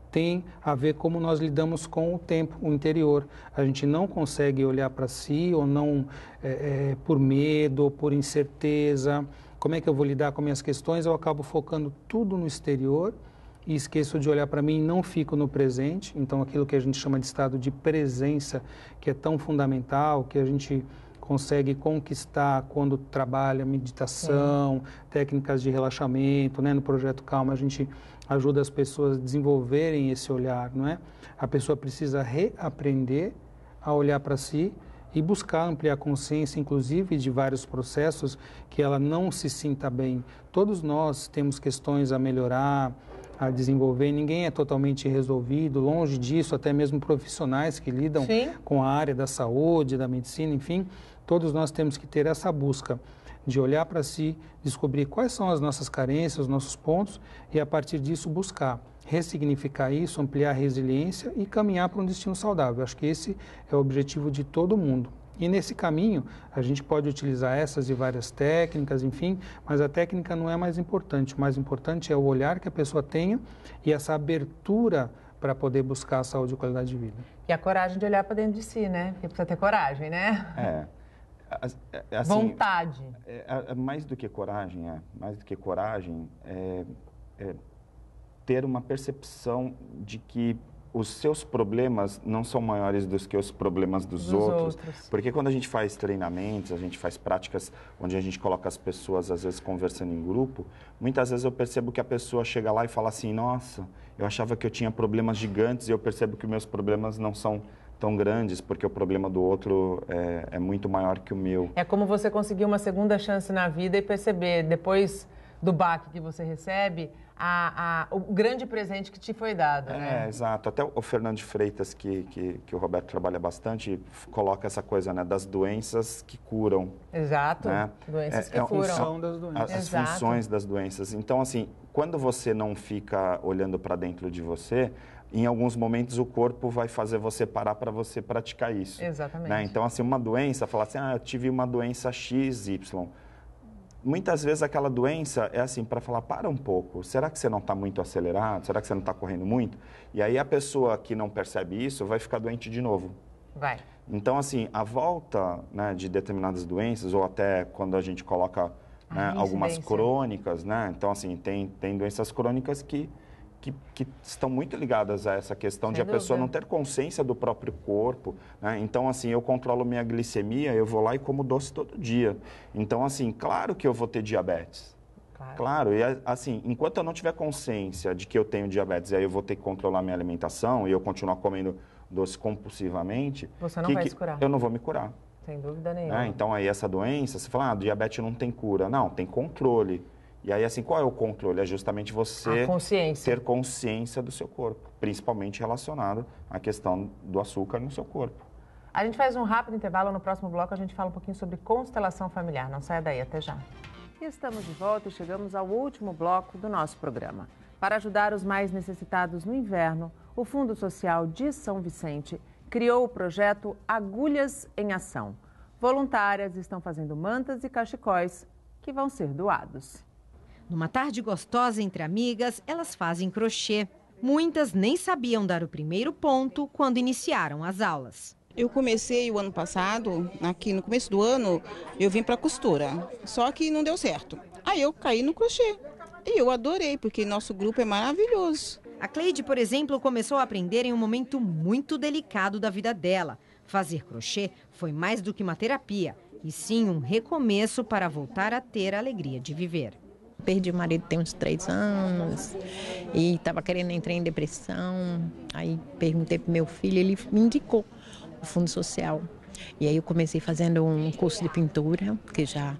tem a ver como nós lidamos com o tempo, o interior. A gente não consegue consegue olhar para si ou não por medo ou por incerteza. Como é que eu vou lidar com minhas questões? Eu acabo focando tudo no exterior e esqueço de olhar para mim e não fico no presente. Então, aquilo que a gente chama de estado de presença, que é tão fundamental, que a gente consegue conquistar quando trabalha meditação, técnicas de relaxamento, né? No Projeto Calma, a gente ajuda as pessoas a desenvolverem esse olhar, não é? A pessoa precisa reaprender a olhar para si e buscar ampliar a consciência, inclusive, de vários processos que ela não se sinta bem. Todos nós temos questões a melhorar, a desenvolver, ninguém é totalmente resolvido, longe disso, até mesmo profissionais que lidam com a área da saúde, da medicina, enfim, todos nós temos que ter essa busca de olhar para si, descobrir quais são as nossas carências, os nossos pontos e a partir disso buscar ressignificar isso, ampliar a resiliência e caminhar para um destino saudável. Acho que esse é o objetivo de todo mundo. E nesse caminho, a gente pode utilizar essas e várias técnicas, enfim, mas a técnica não é mais importante. O mais importante é o olhar que a pessoa tenha e essa abertura para poder buscar a saúde e qualidade de vida. E a coragem de olhar para dentro de si, né? Porque precisa ter coragem, né? Assim, vontade. Mais do que coragem, ter uma percepção de que os seus problemas não são maiores do que os problemas dos outros. Porque quando a gente faz treinamentos, a gente faz práticas onde a gente coloca as pessoas, às vezes, conversando em grupo, muitas vezes eu percebo que a pessoa chega lá e fala assim, nossa, eu achava que eu tinha problemas gigantes e eu percebo que meus problemas não são tão grandes, porque o problema do outro é muito maior que o meu. É como você conseguir uma segunda chance na vida e perceber, depois do baque que você recebe, o grande presente que te foi dado, né? Exato. Até o Fernando de Freitas, que o Roberto trabalha bastante, coloca essa coisa, né, das doenças que curam. Exato. Né? Doenças que curam. Função das doenças. As funções das doenças. Então, assim, quando você não fica olhando para dentro de você, em alguns momentos o corpo vai fazer você parar para você praticar isso. Exatamente. Né? Então, assim, uma doença, falar assim, eu tive uma doença XY. Muitas vezes aquela doença é assim, para falar, para um pouco, será que você não está muito acelerado? Será que você não está correndo muito? E aí a pessoa que não percebe isso vai ficar doente de novo. Vai. Então, assim, a volta, né, de determinadas doenças, ou até quando a gente coloca, né, algumas crônicas, né? Então, assim, tem doenças crônicas que estão muito ligadas a essa questão de a pessoa não ter consciência do próprio corpo, né? Então, assim, eu controlo minha glicemia, eu vou lá e como doce todo dia. Então, assim, claro que eu vou ter diabetes. Claro. E, assim, enquanto eu não tiver consciência de que eu tenho diabetes, aí eu vou ter que controlar minha alimentação e eu continuar comendo doce compulsivamente... Você não vai se curar. Eu não vou me curar. Sem dúvida nenhuma. Então, aí essa doença, você fala, diabetes não tem cura. Não, tem controle. E aí, assim, qual é o controle? É justamente você ter consciência do seu corpo, principalmente relacionado à questão do açúcar no seu corpo. A gente faz um rápido intervalo, no próximo bloco a gente fala um pouquinho sobre constelação familiar. Não saia daí, até já. E estamos de volta e chegamos ao último bloco do nosso programa. Para ajudar os mais necessitados no inverno, o Fundo Social de São Vicente criou o projeto Agulhas em Ação. Voluntárias estão fazendo mantas e cachecóis que vão ser doados. Numa tarde gostosa entre amigas, elas fazem crochê. Muitas nem sabiam dar o primeiro ponto quando iniciaram as aulas. Eu comecei o ano passado, aqui no começo do ano, eu vim para costura, só que não deu certo. Aí eu caí no crochê e eu adorei, porque nosso grupo é maravilhoso. A Cleide, por exemplo, começou a aprender em um momento muito delicado da vida dela. Fazer crochê foi mais do que uma terapia, e sim um recomeço para voltar a ter a alegria de viver. Perdi o marido tem uns 3 anos e estava querendo entrar em depressão. Aí perguntei para o meu filho, ele me indicou o Fundo Social. E aí eu comecei fazendo um curso de pintura, que já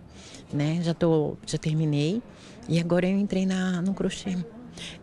terminei. E agora eu entrei no crochê.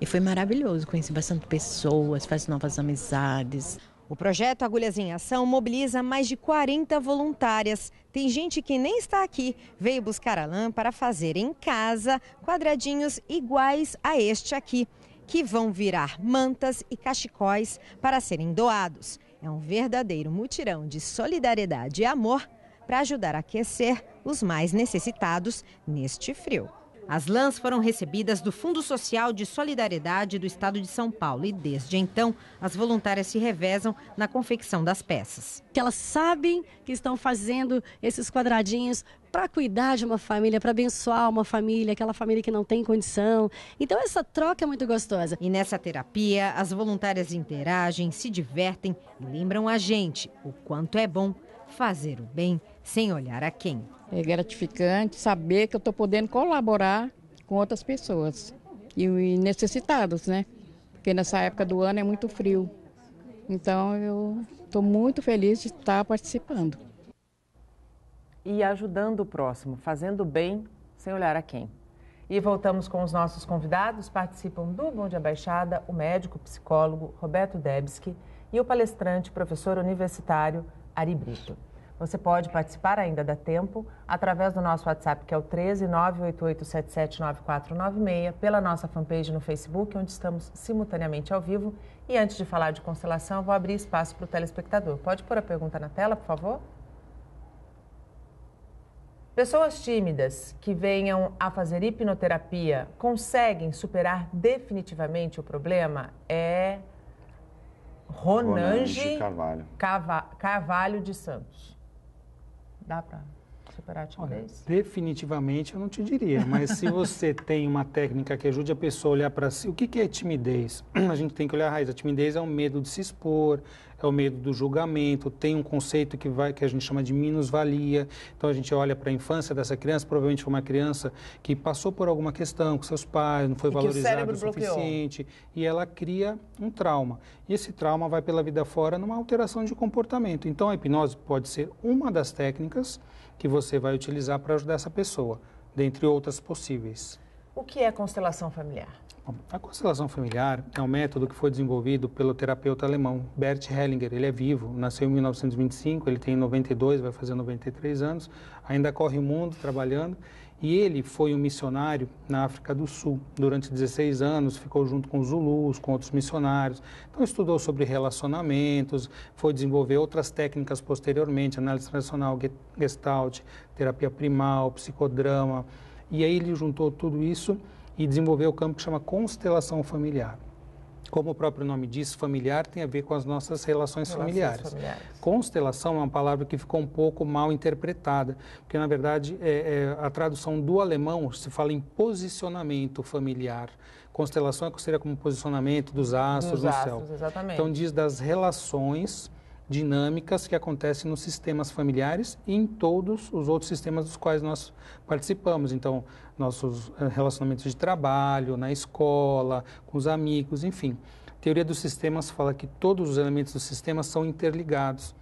E foi maravilhoso, conheci bastante pessoas, faço novas amizades. O projeto Agulhas em Ação mobiliza mais de 40 voluntárias. Tem gente que nem está aqui, veio buscar a lã para fazer em casa quadradinhos iguais a este aqui, que vão virar mantas e cachecóis para serem doados. É um verdadeiro mutirão de solidariedade e amor para ajudar a aquecer os mais necessitados neste frio. As lãs foram recebidas do Fundo Social de Solidariedade do Estado de São Paulo e, desde então, as voluntárias se revezam na confecção das peças. Elas sabem que estão fazendo esses quadradinhos para cuidar de uma família, para abençoar uma família, aquela família que não tem condição. Então, essa troca é muito gostosa. E nessa terapia, as voluntárias interagem, se divertem e lembram a gente o quanto é bom fazer o bem sem olhar a quem. É gratificante saber que eu estou podendo colaborar com outras pessoas e necessitados, né? Porque nessa época do ano é muito frio. Então eu estou muito feliz de estar participando. E ajudando o próximo, fazendo bem sem olhar a quem. E voltamos com os nossos convidados. Participam do Bom Dia Baixada o médico psicólogo Roberto Debski e o palestrante professor universitário Ari Brito. Você pode participar, ainda dá tempo, através do nosso WhatsApp, que é o 13 98877 9496, pela nossa fanpage no Facebook, onde estamos simultaneamente ao vivo. E antes de falar de constelação, eu vou abrir espaço para o telespectador. Pode pôr a pergunta na tela, por favor? Pessoas tímidas que venham a fazer hipnoterapia conseguem superar definitivamente o problema? É Ronange Carvalho de Santos. Dá para superar a timidez? Olha, definitivamente eu não te diria, mas se você tem uma técnica que ajude a pessoa a olhar para si, o que é timidez? A gente tem que olhar a raiz. A timidez é o medo de se expor, é o medo do julgamento, tem um conceito que a gente chama de minusvalia. Então a gente olha para a infância dessa criança, provavelmente foi uma criança que passou por alguma questão com seus pais, não foi valorizada o suficiente, e ela cria um trauma. E esse trauma vai pela vida fora numa alteração de comportamento. Então a hipnose pode ser uma das técnicas que você vai utilizar para ajudar essa pessoa, dentre outras possíveis. O que é constelação familiar? Bom, a constelação familiar é um método que foi desenvolvido pelo terapeuta alemão Bert Hellinger. Ele é vivo, nasceu em 1925, ele tem 92, vai fazer 93 anos, ainda corre o mundo trabalhando. E ele foi um missionário na África do Sul. Durante 16 anos, ficou junto com os Zulus, com outros missionários. Então, estudou sobre relacionamentos, foi desenvolver outras técnicas posteriormente, análise tradicional, gestalt, terapia primal, psicodrama. E aí ele juntou tudo isso e desenvolveu o campo que chama constelação familiar. Como o próprio nome diz, familiar tem a ver com as nossas relações familiares. Constelação é uma palavra que ficou um pouco mal interpretada, porque, na verdade, a tradução do alemão se fala em posicionamento familiar. Constelação seria como posicionamento dos astros no céu. Exatamente. Então, diz das relações dinâmicas que acontecem nos sistemas familiares e em todos os outros sistemas dos quais nós participamos. Então, nossos relacionamentos de trabalho, na escola, com os amigos, enfim. A teoria dos sistemas fala que todos os elementos do sistema são interligados.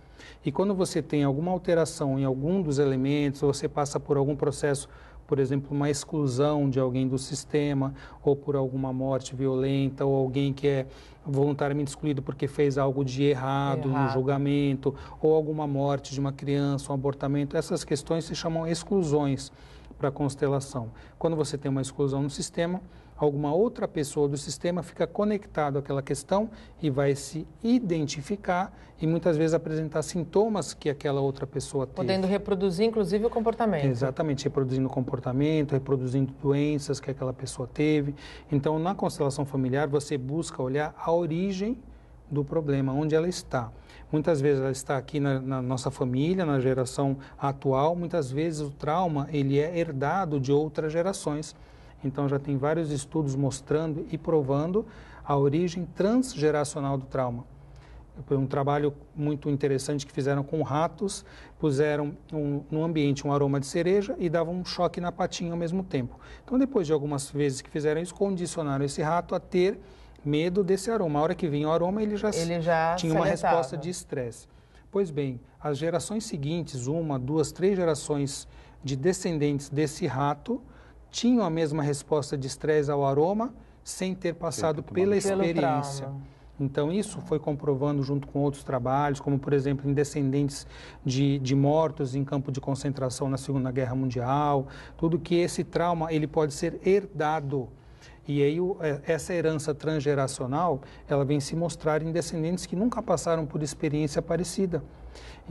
E quando você tem alguma alteração em algum dos elementos, ou você passa por algum processo, por exemplo, uma exclusão de alguém do sistema, ou por alguma morte violenta, ou alguém que é voluntariamente excluído porque fez algo de errado no julgamento, ou alguma morte de uma criança, um abortamento, essas questões se chamam exclusões para a constelação. Quando você tem uma exclusão no sistema, alguma outra pessoa do sistema fica conectado àquela questão e vai se identificar e muitas vezes apresentar sintomas que aquela outra pessoa teve. Podendo reproduzir, inclusive, o comportamento. Exatamente, reproduzindo o comportamento, reproduzindo doenças que aquela pessoa teve. Então, na constelação familiar, você busca olhar a origem do problema, onde ela está. Muitas vezes ela está aqui na nossa família, na geração atual. Muitas vezes o trauma ele é herdado de outras gerações. Então, já tem vários estudos mostrando e provando a origem transgeracional do trauma. Foi um trabalho muito interessante que fizeram com ratos, puseram no ambiente um aroma de cereja e davam um choque na patinha ao mesmo tempo. Então, depois de algumas vezes que fizeram isso, condicionaram esse rato a ter medo desse aroma. A hora que vinha o aroma, ele já tinha uma resposta de estresse. Pois bem, as gerações seguintes, 1, 2, 3 gerações de descendentes desse rato, tinham a mesma resposta de estresse ao aroma, sem ter passado pela experiência. Então, isso foi comprovando junto com outros trabalhos, como, por exemplo, em descendentes de mortos em campo de concentração na Segunda Guerra Mundial, tudo que esse trauma ele pode ser herdado. E aí essa herança transgeracional, ela vem se mostrar em descendentes que nunca passaram por experiência parecida.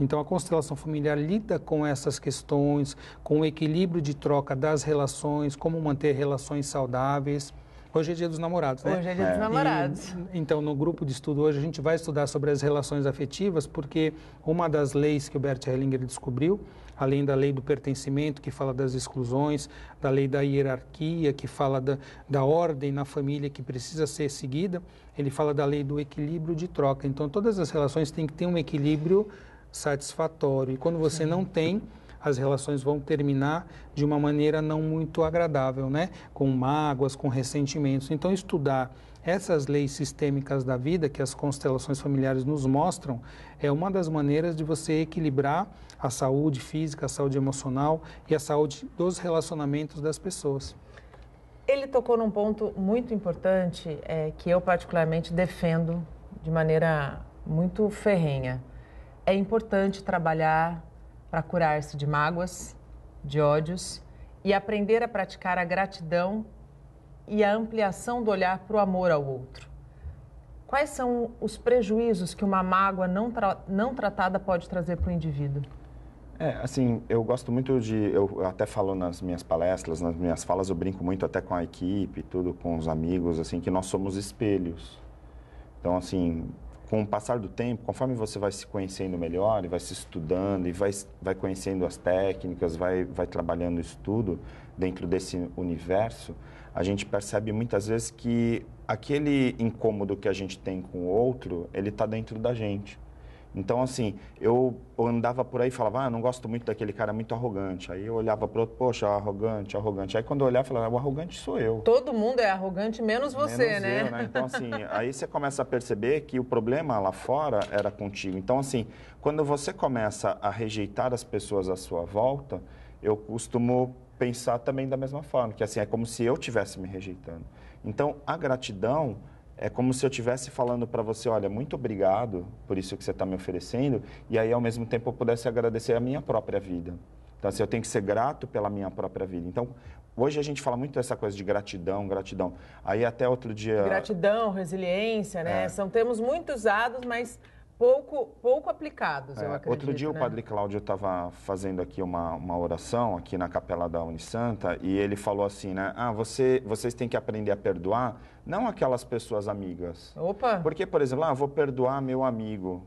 Então a constelação familiar lida com essas questões, com o equilíbrio de troca das relações, como manter relações saudáveis. Hoje é dia dos namorados, né? Hoje é dia dos namorados. Então, no grupo de estudo hoje, a gente vai estudar sobre as relações afetivas, porque uma das leis que o Bert Hellinger descobriu, além da lei do pertencimento, que fala das exclusões, da lei da hierarquia, que fala da ordem na família que precisa ser seguida, ele fala da lei do equilíbrio de troca. Então, todas as relações têm que ter um equilíbrio satisfatório. E quando você não tem, as relações vão terminar de uma maneira não muito agradável, né? Com mágoas, com ressentimentos. Então, estudar essas leis sistêmicas da vida que as constelações familiares nos mostram é uma das maneiras de você equilibrar a saúde física, a saúde emocional e a saúde dos relacionamentos das pessoas. Ele tocou num ponto muito importante que eu particularmente defendo de maneira muito ferrenha. É importante trabalhar para curar-se de mágoas, de ódios e aprender a praticar a gratidão e a ampliação do olhar para o amor ao outro. Quais são os prejuízos que uma mágoa não tratada pode trazer para o indivíduo? Assim, eu gosto muito eu até falo nas minhas palestras, nas minhas falas, eu brinco muito até com a equipe, tudo com os amigos, assim, que nós somos espelhos. Então, assim, com o passar do tempo, conforme você vai se conhecendo melhor e vai se estudando e vai conhecendo as técnicas, vai trabalhando isso tudo dentro desse universo, a gente percebe muitas vezes que aquele incômodo que a gente tem com o outro, ele está dentro da gente. Então, assim, eu andava por aí e falava, não gosto muito daquele cara muito arrogante. Aí eu olhava para o outro, poxa, arrogante, arrogante. Aí quando eu olhava, eu falava, o arrogante sou eu. Todo mundo é arrogante, menos você, menos eu, né? Então, assim, aí você começa a perceber que o problema lá fora era contigo. Então, assim, quando você começa a rejeitar as pessoas à sua volta, eu costumo pensar também da mesma forma, que assim, é como se eu estivesse me rejeitando. Então, a gratidão é como se eu estivesse falando para você, olha, muito obrigado por isso que você está me oferecendo, e aí, ao mesmo tempo, eu pudesse agradecer a minha própria vida. Então, assim, eu tenho que ser grato pela minha própria vida. Então, hoje a gente fala muito dessa coisa de gratidão, gratidão. Aí, até outro dia... Gratidão, resiliência, né? São termos muito usados, mas pouco aplicados, eu acredito. Outro dia o Padre Cláudio estava fazendo aqui uma oração, aqui na capela da Unisanta, e ele falou assim, né? Vocês têm que aprender a perdoar, não aquelas pessoas amigas. Opa! Porque, por exemplo, eu vou perdoar meu amigo.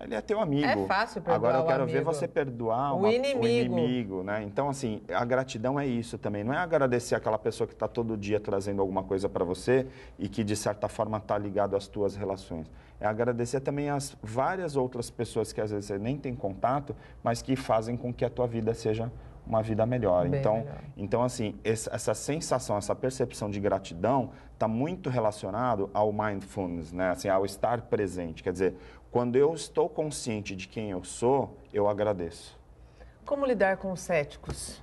Ele é teu amigo. É fácil perdoar Agora eu quero o amigo. ver você perdoar o inimigo, né? Então, assim, a gratidão é isso também. Não é agradecer aquela pessoa que está todo dia trazendo alguma coisa para você e que, de certa forma, está ligado às tuas relações. É agradecer também as várias outras pessoas que, às vezes, você nem tem contato, mas que fazem com que a tua vida seja uma vida melhor. Então, assim, essa sensação, essa percepção de gratidão está muito relacionado ao mindfulness, né? Assim, ao estar presente. Quer dizer, quando eu estou consciente de quem eu sou, eu agradeço. Como lidar com os céticos,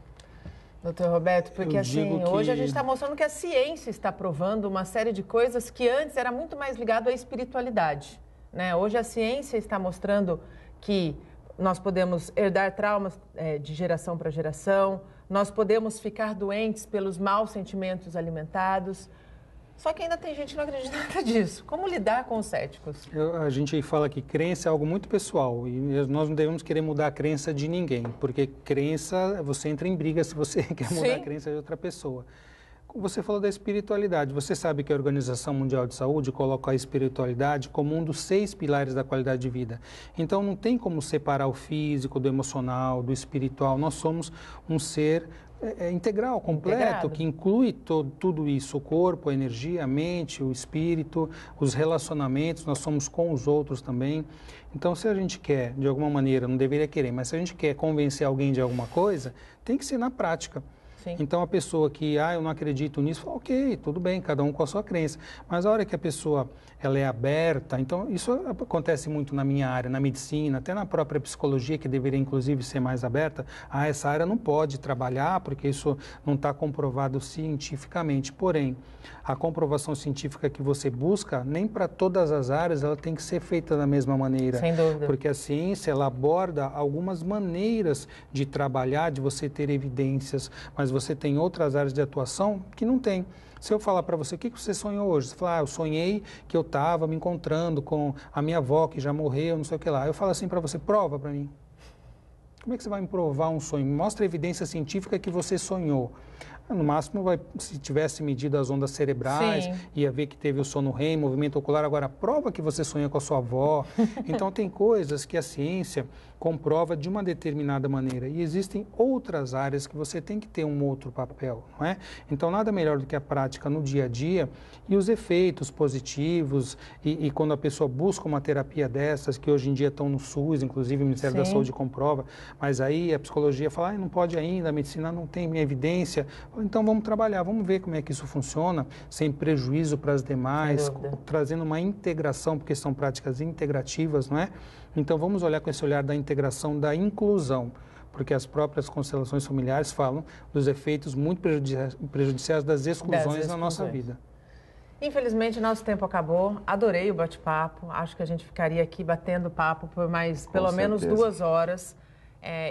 doutor Roberto? Porque, assim, hoje a gente está mostrando que a ciência está provando uma série de coisas que antes era muito mais ligado à espiritualidade, né? Hoje a ciência está mostrando que nós podemos herdar traumas de geração para geração, nós podemos ficar doentes pelos maus sentimentos alimentados. Só que ainda tem gente que não acredita nada disso. Como lidar com os céticos? A gente fala que crença é algo muito pessoal e nós não devemos querer mudar a crença de ninguém, porque crença, você entra em briga se você quer mudar a crença de outra pessoa. Você falou da espiritualidade. Você sabe que a Organização Mundial de Saúde coloca a espiritualidade como um dos 6 pilares da qualidade de vida. Então, não tem como separar o físico do emocional, do espiritual. Nós somos um ser integral, completo, que inclui tudo isso. O corpo, a energia, a mente, o espírito, os relacionamentos. Nós somos com os outros também. Então, se a gente quer, de alguma maneira, não deveria querer, mas se a gente quer convencer alguém de alguma coisa, tem que ser na prática. Então, a pessoa que, eu não acredito nisso, fala, ok, tudo bem, cada um com a sua crença. Mas a hora que a pessoa ela é aberta, então isso acontece muito na minha área, na medicina, até na própria psicologia, que deveria inclusive ser mais aberta, essa área não pode trabalhar porque isso não está comprovado cientificamente. Porém, a comprovação científica que você busca, nem para todas as áreas ela tem que ser feita da mesma maneira. Sem dúvida. Porque a ciência ela aborda algumas maneiras de trabalhar, de você ter evidências, mas você tem outras áreas de atuação que não tem. Se eu falar para você, o que você sonhou hoje? Você fala, eu sonhei que eu estava me encontrando com a minha avó, que já morreu, não sei o que lá. Eu falo assim para você, prova para mim. Como é que você vai me provar um sonho? Mostra a evidência científica que você sonhou. No máximo, se tivesse medido as ondas cerebrais, ia ver que teve o sono REM, movimento ocular. Agora, prova que você sonha com a sua avó. Então, tem coisas que a ciência comprova de uma determinada maneira. E existem outras áreas que você tem que ter um outro papel, não é? Então, nada melhor do que a prática no dia a dia e os efeitos positivos. E quando a pessoa busca uma terapia dessas, que hoje em dia estão no SUS, inclusive o Ministério da Saúde comprova, mas aí a psicologia fala, não pode ainda, a medicina não tem evidência. Então, vamos trabalhar, vamos ver como é que isso funciona, sem prejuízo para as demais, trazendo uma integração, porque são práticas integrativas, não é? Então, vamos olhar com esse olhar da integração, da inclusão, porque as próprias constelações familiares falam dos efeitos muito prejudiciais das exclusões na nossa vida. Infelizmente, nosso tempo acabou. Adorei o bate-papo. Acho que a gente ficaria aqui batendo papo por mais, pelo menos 2 horas.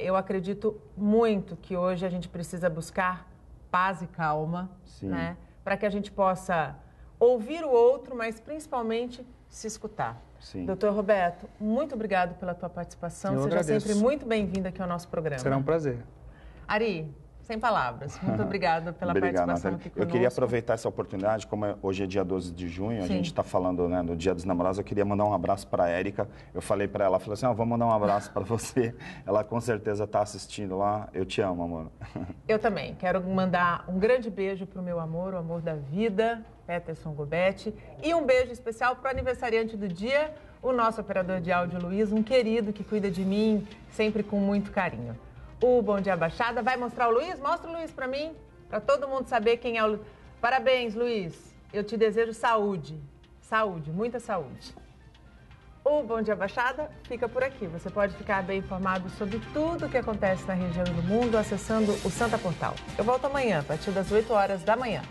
Eu acredito muito que hoje a gente precisa buscar paz e calma, né? Para que a gente possa ouvir o outro, mas principalmente se escutar. Doutor Roberto, muito obrigado pela tua participação. Seja sempre muito bem-vindo aqui ao nosso programa. Será um prazer. Ari, sem palavras, muito obrigada pela participação aqui conosco. Eu queria aproveitar essa oportunidade, como hoje é dia 12 de junho, a gente está falando, né, no Dia dos Namorados, eu queria mandar um abraço para a Érica. Eu falei para ela, falei assim, vou mandar um abraço para você. Ela com certeza está assistindo lá. Eu te amo, amor. Eu também. Quero mandar um grande beijo para o meu amor, o amor da vida, Peterson Gobetti. E um beijo especial para o aniversariante do dia, o nosso operador de áudio, Luiz, um querido que cuida de mim sempre com muito carinho. O Bom Dia Baixada vai mostrar o Luiz? Mostra o Luiz para mim, para todo mundo saber quem é o Luiz. Parabéns, Luiz. Eu te desejo saúde. Saúde, muita saúde. O Bom Dia Baixada fica por aqui. Você pode ficar bem informado sobre tudo o que acontece na região do mundo acessando o Santa Portal. Eu volto amanhã, a partir das 8 horas da manhã.